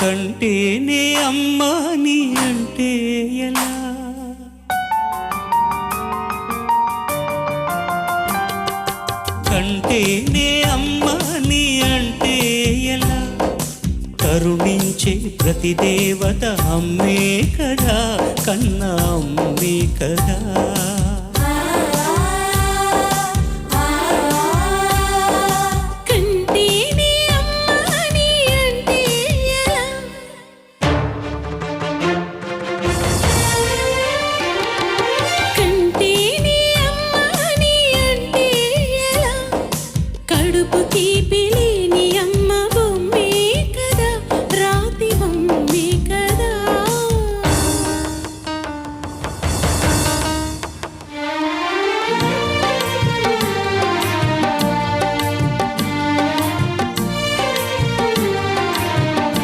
కంటేనే అమ్మా నీ అంటే ఎలా? కంటేనే అమ్మా నీ అంటే ఎలా? కరుణించే ప్రతి దేవత అమ్మే కదా, కన్న అమ్మే కదా.